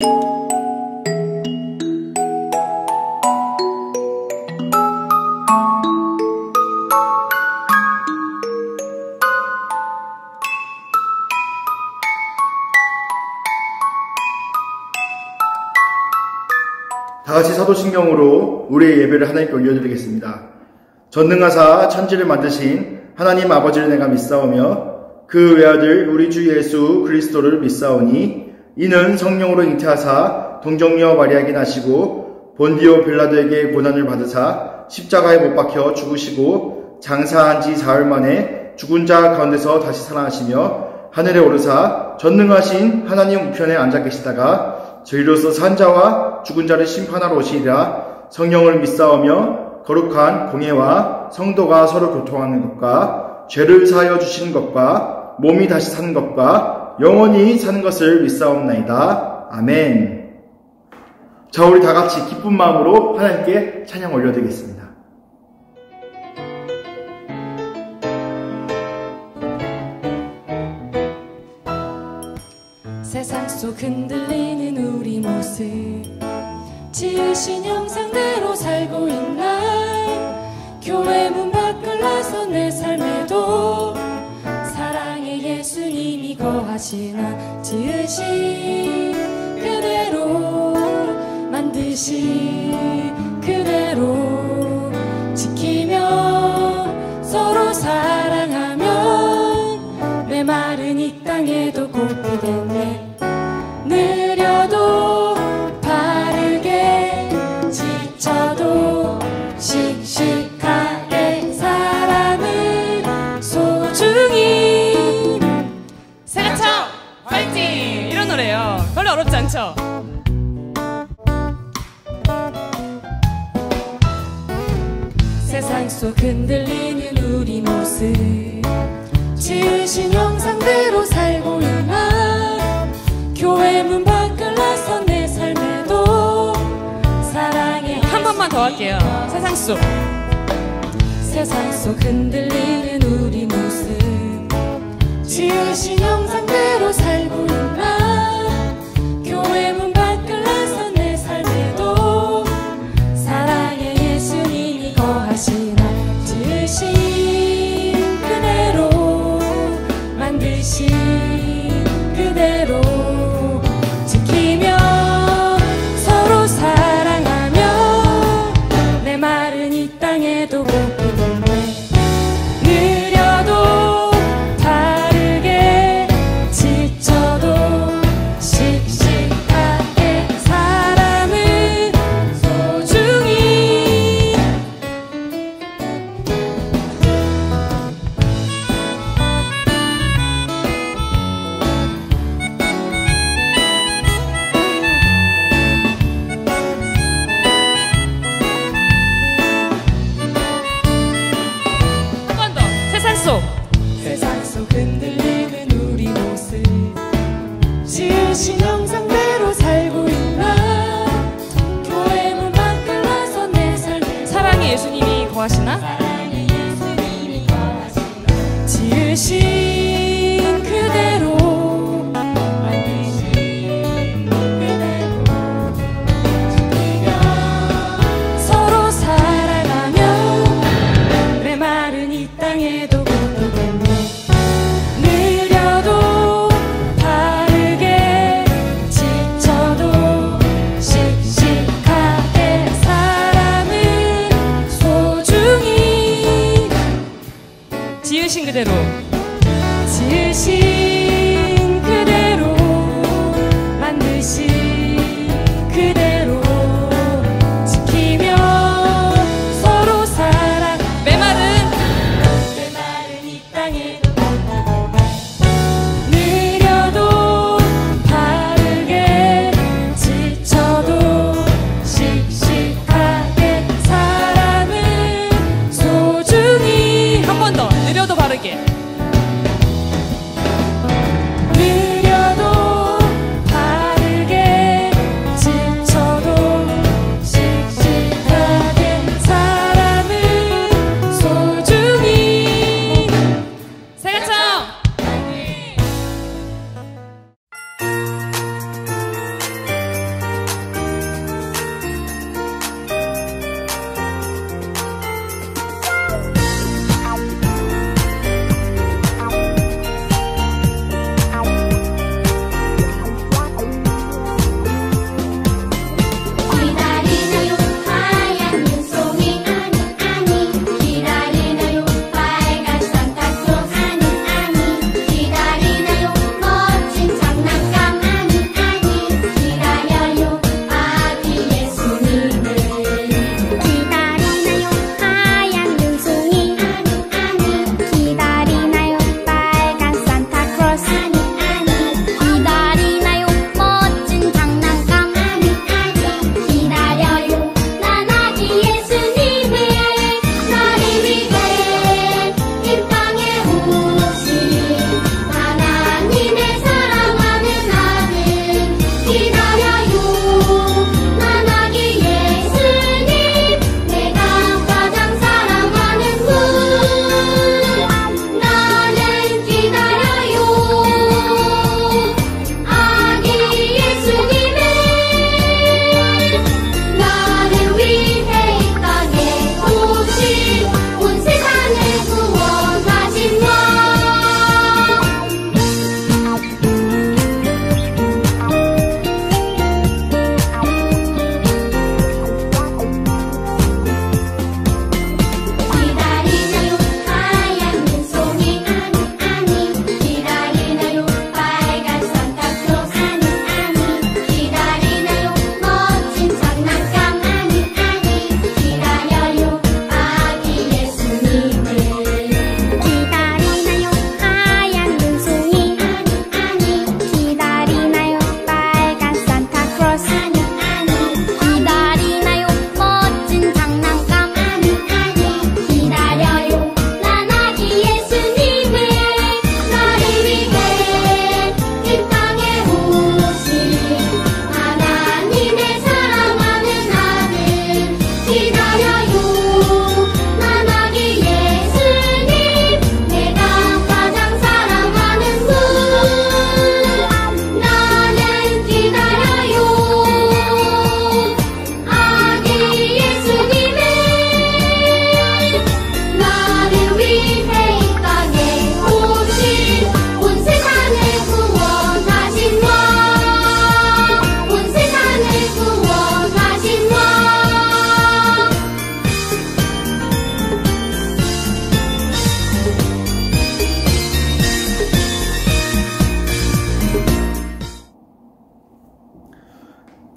다같이 사도신경으로 우리의 예배를 하나님께 올려드리겠습니다. 전능하사 천지를 만드신 하나님 아버지를 내가 믿사오며 그 외아들 우리 주 예수 그리스도를 믿사오니 이는 성령으로 잉태하사 동정녀 마리아에게 나시고 본디오 빌라도에게 고난을 받으사 십자가에 못 박혀 죽으시고 장사한 지 사흘 만에 죽은 자 가운데서 다시 살아나시며 하늘에 오르사 전능하신 하나님 우편에 앉아 계시다가 저희로서 산 자와 죽은 자를 심판하러 오시리라. 성령을 믿사오며 거룩한 공예와 성도가 서로 교통하는 것과 죄를 사하여 주시는 것과 몸이 다시 사는 것과 영원히 사는 것을 믿사옵나이다. 아멘. 자, 우리 다 같이 기쁜 마음으로 하나님께 찬양 올려드리겠습니다. 세상 속 흔들리는 우리 모습 지으신 형상대로 살고 있나. 교회 문 밖을 나선 내 삶에도 사랑의 예수님이 거하시나. 지으신 그대로 만드신 그대로 지키며 서로 사랑하면 메마른 이 땅에도 꽃이 됐네. 느려도 바르게 지쳐도 씩씩하게 사람을 소중히. 세차청 화이팅! 이런 노래요. 별로 어렵지 않죠? 세상 속 흔들리는 우리 모습 지으신 형상대로 살고 있나. 교회 문 밖을 나선 내 삶에도 사랑의 한 번만 더 할게요. 세상 속 흔들리는 우리 모습 지으신 형상대로 살고 있나. 교회 문 밖을 나선 내 삶에도 사랑의 예수님이 거하시나. 지으신 그대로 만드신 그대로 지키며 서로 사랑하며 내 마른 이 땅에도 꽃이 됐네. 느려도 다르게 지쳐도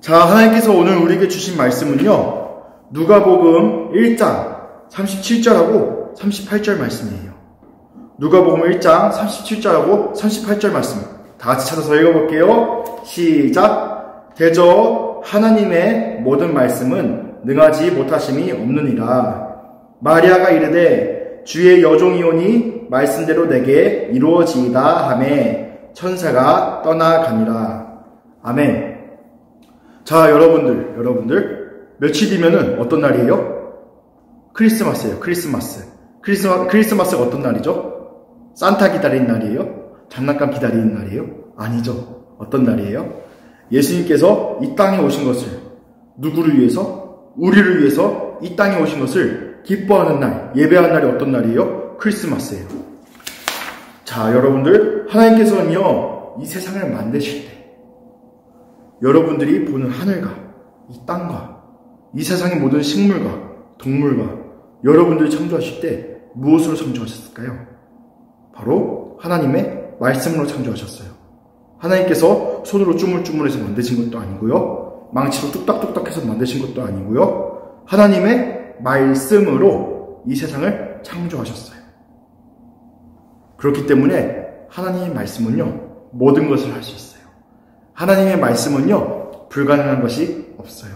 자, 하나님께서 오늘 우리에게 주신 말씀은요, 누가복음 1장 37절하고 38절 말씀이에요. 누가복음 1장 37절하고 38절 말씀. 다 같이 찾아서 읽어볼게요. 시작. 대저 하나님의 모든 말씀은 능하지 못하심이 없느니라. 마리아가 이르되 주의 여종이오니 말씀대로 내게 이루어지이다 하매 천사가 떠나가니라. 아멘. 자, 여러분들 며칠 뒤면은 어떤 날이에요? 크리스마스예요. 크리스마스가 어떤 날이죠? 산타 기다리는 날이에요? 장난감 기다리는 날이에요? 아니죠. 어떤 날이에요? 예수님께서 이 땅에 오신 것을, 누구를 위해서? 우리를 위해서 이 땅에 오신 것을 기뻐하는 날, 예배하는 날이 어떤 날이에요? 크리스마스예요. 자, 여러분들, 하나님께서는요, 이 세상을 만드실 때 여러분들이 보는 하늘과 이 땅과 이 세상의 모든 식물과 동물과 여러분들이 창조하실 때 무엇으로 창조하셨을까요? 바로 하나님의 말씀으로 창조하셨어요. 하나님께서 손으로 쭈물쭈물해서 만드신 것도 아니고요. 망치로 뚝딱뚝딱해서 만드신 것도 아니고요. 하나님의 말씀으로 이 세상을 창조하셨어요. 그렇기 때문에 하나님의 말씀은요, 모든 것을 할 수 있어요. 하나님의 말씀은요, 불가능한 것이 없어요.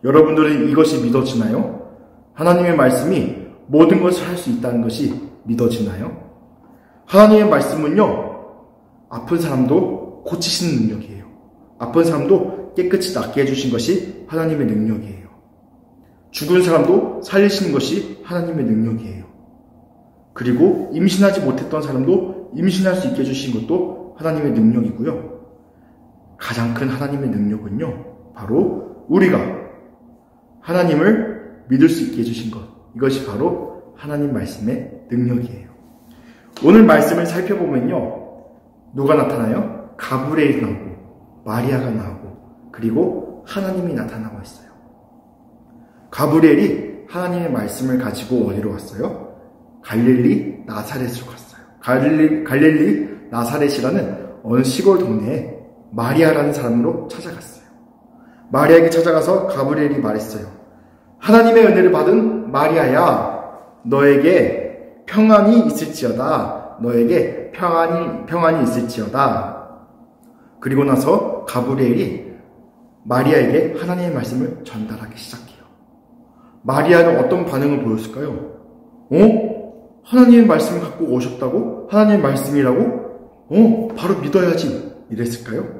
여러분들은 이것이 믿어지나요? 하나님의 말씀이 모든 것을 할 수 있다는 것이 믿어지나요? 하나님의 말씀은요, 아픈 사람도 고치시는 능력이에요. 아픈 사람도 깨끗이 낫게 해주신 것이 하나님의 능력이에요. 죽은 사람도 살리시는 것이 하나님의 능력이에요. 그리고 임신하지 못했던 사람도 임신할 수 있게 해주신 것도 하나님의 능력이고요. 가장 큰 하나님의 능력은요, 바로 우리가 하나님을 믿을 수 있게 해주신 것, 이것이 바로 하나님 말씀의 능력이에요. 오늘 말씀을 살펴보면요, 누가 나타나요? 가브리엘이 나오고 마리아가 나오고 그리고 하나님이 나타나고 있어요. 가브리엘이 하나님의 말씀을 가지고 어디로 왔어요? 갈릴리 나사렛으로 갔어요. 갈릴리 나사렛이라는 어느 시골 동네에 마리아라는 사람으로 찾아갔어요. 마리아에게 찾아가서 가브리엘이 말했어요. 하나님의 은혜를 받은 마리아야, 너에게 평안이 있을지어다. 너에게 평안이 있을지어다. 그리고 나서 가브리엘이 마리아에게 하나님의 말씀을 전달하기 시작해요. 마리아는 어떤 반응을 보였을까요? 하나님의 말씀을 갖고 오셨다고? 하나님의 말씀이라고? 바로 믿어야지. 이랬을까요?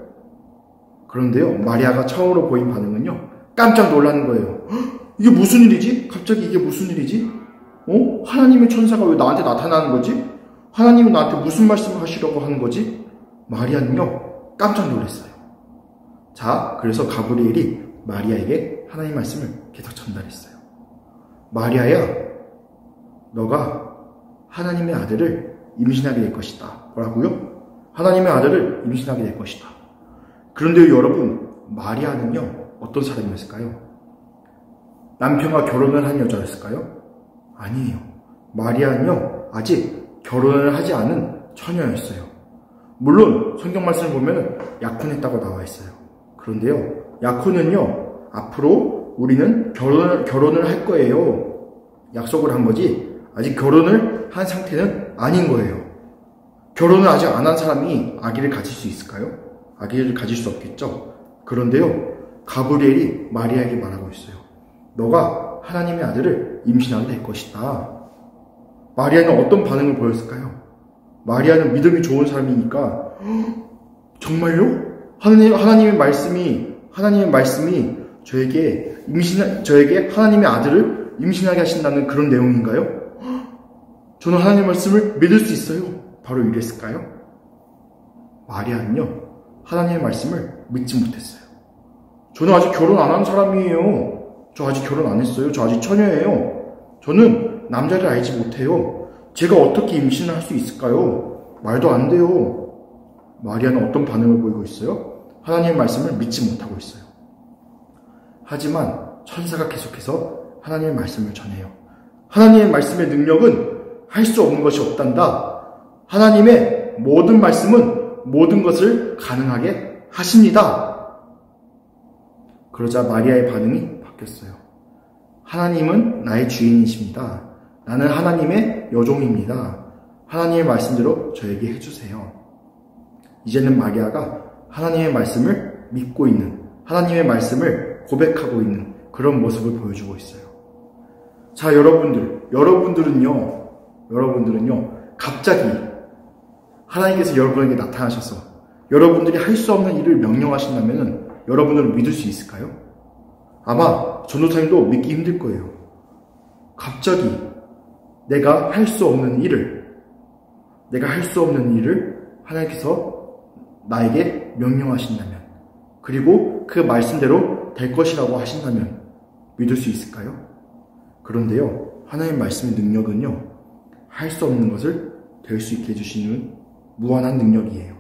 그런데요, 마리아가 처음으로 보인 반응은요, 깜짝 놀라는 거예요. 이게 무슨 일이지? 갑자기 이게 무슨 일이지? 하나님의 천사가 왜 나한테 나타나는 거지? 하나님이 나한테 무슨 말씀을 하시려고 하는 거지? 마리아는요, 깜짝 놀랐어요. 자, 그래서 가브리엘이 마리아에게 하나님의 말씀을 계속 전달했어요. 마리아야, 너가 하나님의 아들을 임신하게 될 것이다. 뭐라고요? 하나님의 아들을 임신하게 될 것이다. 그런데요, 여러분, 마리아는요, 어떤 사람이었을까요? 남편과 결혼을 한 여자였을까요? 아니에요. 마리아는요, 아직 결혼을 하지 않은 처녀였어요. 물론 성경 말씀을 보면 약혼했다고 나와 있어요. 그런데요, 약혼은요, 앞으로 우리는 결혼을 할 거예요. 약속을 한 거지 아직 결혼을 한 상태는 아닌 거예요. 결혼을 아직 안 한 사람이 아기를 가질 수 있을까요? 아기를 가질 수 없겠죠. 그런데요, 가브리엘이 마리아에게 말하고 있어요. 너가 하나님의 아들을 임신하게 될 것이다. 마리아는 어떤 반응을 보였을까요? 마리아는 믿음이 좋은 사람이니까, 정말요? 하나님의 말씀이 저에게 하나님의 아들을 임신하게 하신다는 그런 내용인가요? 저는 하나님의 말씀을 믿을 수 있어요. 바로 이랬을까요? 마리아는요, 하나님의 말씀을 믿지 못했어요. 저는 아직 결혼 안 한 사람이에요. 저 아직 결혼 안 했어요. 저 아직 처녀예요. 저는 남자를 알지 못해요. 제가 어떻게 임신을 할 수 있을까요? 말도 안 돼요. 마리아는 어떤 반응을 보이고 있어요? 하나님의 말씀을 믿지 못하고 있어요. 하지만 천사가 계속해서 하나님의 말씀을 전해요. 하나님의 말씀의 능력은 할 수 없는 것이 없단다. 하나님의 모든 말씀은 모든 것을 가능하게 하십니다. 그러자 마리아의 반응이 바뀌었어요. 하나님은 나의 주인이십니다. 나는 하나님의 여종입니다. 하나님의 말씀대로 저에게 해주세요. 이제는 마리아가 하나님의 말씀을 믿고 있는, 하나님의 말씀을 고백하고 있는 그런 모습을 보여주고 있어요. 자, 여러분들은요, 갑자기 하나님께서 여러분에게 나타나셔서 여러분들이 할 수 없는 일을 명령하신다면 여러분들은 믿을 수 있을까요? 아마 전도사님도 믿기 힘들 거예요. 갑자기 내가 할 수 없는 일을 하나님께서 나에게 명령하신다면, 그리고 그 말씀대로 될 것이라고 하신다면 믿을 수 있을까요? 그런데요, 하나님의 말씀의 능력은요, 할 수 없는 것을 될 수 있게 해주시는 무한한 능력이에요.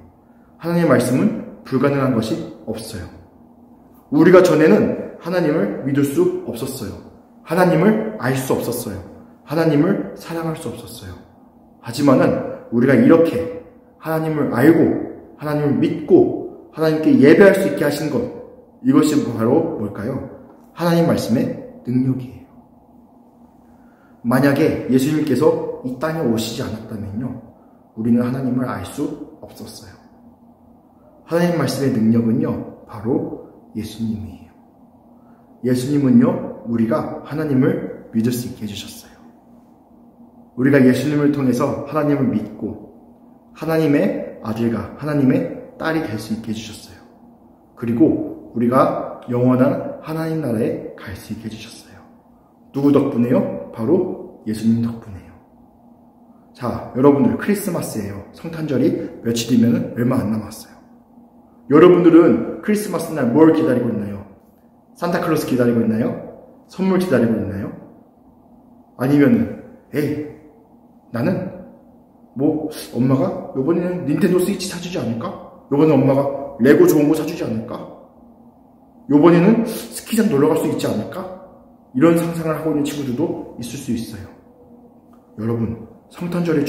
하나님의 말씀은 불가능한 것이 없어요. 우리가 전에는 하나님을 믿을 수 없었어요. 하나님을 알 수 없었어요. 하나님을 사랑할 수 없었어요. 하지만은 우리가 이렇게 하나님을 알고 하나님을 믿고 하나님께 예배할 수 있게 하신 것, 이것이 바로 뭘까요? 하나님 말씀의 능력이에요. 만약에 예수님께서 이 땅에 오시지 않았다면요, 우리는 하나님을 알 수 없었어요. 하나님 말씀의 능력은요, 바로 예수님이에요. 예수님은요, 우리가 하나님을 믿을 수 있게 해주셨어요. 우리가 예수님을 통해서 하나님을 믿고 하나님의 아들과 하나님의 딸이 될 수 있게 해주셨어요. 그리고 우리가 영원한 하나님 나라에 갈 수 있게 해주셨어요. 누구 덕분에요? 바로 예수님 덕분에요. 자, 여러분들 크리스마스예요. 성탄절이 며칠이면 얼마 안 남았어요. 여러분들은 크리스마스 날 뭘 기다리고 있나요? 산타클로스 기다리고 있나요? 선물 기다리고 있나요? 아니면은 나는 엄마가 요번에는 닌텐도 스위치 사주지 않을까? 요번에 엄마가 레고 좋은 거 사주지 않을까? 요번에는 스키장 놀러 갈 수 있지 않을까? 이런 상상을 하고 있는 친구들도 있을 수 있어요. 여러분, 성탄절의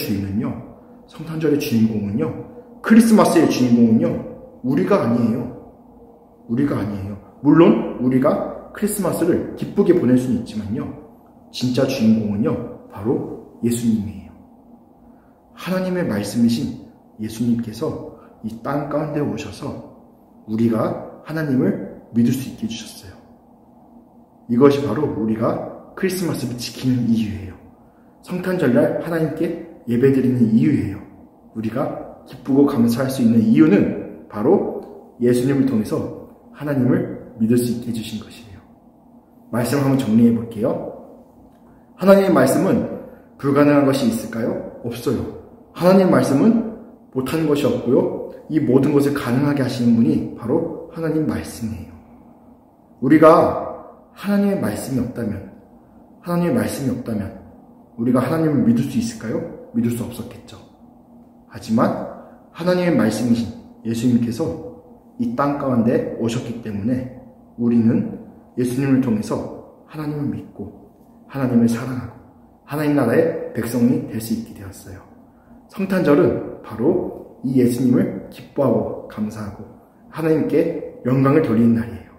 주인공은요, 크리스마스의 주인공은요, 우리가 아니에요. 물론 우리가 크리스마스를 기쁘게 보낼 수는 있지만요, 진짜 주인공은요, 바로 예수님이에요. 하나님의 말씀이신 예수님께서 이 땅 가운데 오셔서 우리가 하나님을 믿을 수 있게 해주셨어요. 이것이 바로 우리가 크리스마스를 지키는 이유예요. 성탄절날 하나님께 예배드리는 이유예요. 우리가 기쁘고 감사할 수 있는 이유는 바로 예수님을 통해서 하나님을 믿을 수 있게 해주신 것이에요. 말씀을 한번 정리해 볼게요. 하나님의 말씀은 불가능한 것이 있을까요? 없어요. 하나님의 말씀은 못하는 것이 없고요, 이 모든 것을 가능하게 하시는 분이 바로 하나님 말씀이에요. 우리가 하나님의 말씀이 없다면 우리가 하나님을 믿을 수 있을까요? 믿을 수 없었겠죠. 하지만 하나님의 말씀이신 예수님께서 이 땅 가운데 오셨기 때문에 우리는 예수님을 통해서 하나님을 믿고 하나님을 사랑하고 하나님 나라의 백성이 될 수 있게 되었어요. 성탄절은 바로 이 예수님을 기뻐하고 감사하고 하나님께 영광을 돌리는 날이에요.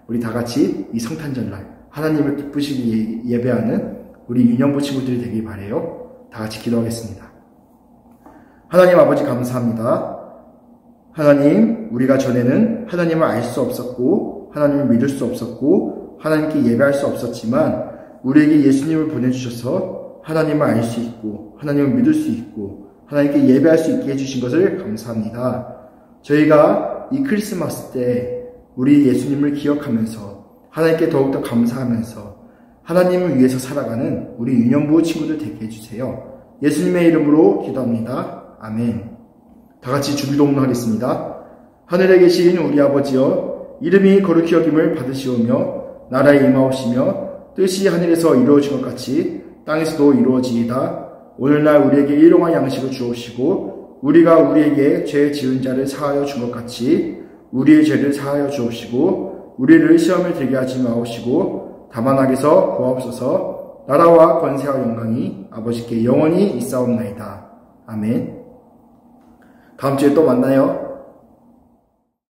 우리 다 같이 이 성탄절날 하나님을 기쁘시게 예배하는 우리 유년부 친구들이 되길 바라요. 다 같이 기도하겠습니다. 하나님 아버지 감사합니다. 하나님, 우리가 전에는 하나님을 알 수 없었고 하나님을 믿을 수 없었고 하나님께 예배할 수 없었지만 우리에게 예수님을 보내주셔서 하나님을 알 수 있고 하나님을 믿을 수 있고 하나님께 예배할 수 있게 해주신 것을 감사합니다. 저희가 이 크리스마스 때 우리 예수님을 기억하면서 하나님께 더욱더 감사하면서 하나님을 위해서 살아가는 우리 유년부 친구들 되게 해주세요. 예수님의 이름으로 기도합니다. 아멘. 다 같이 주기도문 하겠습니다. 하늘에 계신 우리 아버지여, 이름이 거룩히 여김을 받으시오며 나라에 임하옵시며 뜻이 하늘에서 이루어진 것 같이 땅에서도 이루어지이다. 오늘날 우리에게 일용할 양식을 주옵시고 우리가 우리에게 죄 지은 자를 사하여 준 것 같이 우리의 죄를 사하여 주옵시고 우리를 시험에 들게 하지 마옵시고 다만 악에서 구하옵소서. 나라와 권세와 영광이 아버지께 영원히 있사옵나이다. 아멘. 다음 주에 또 만나요.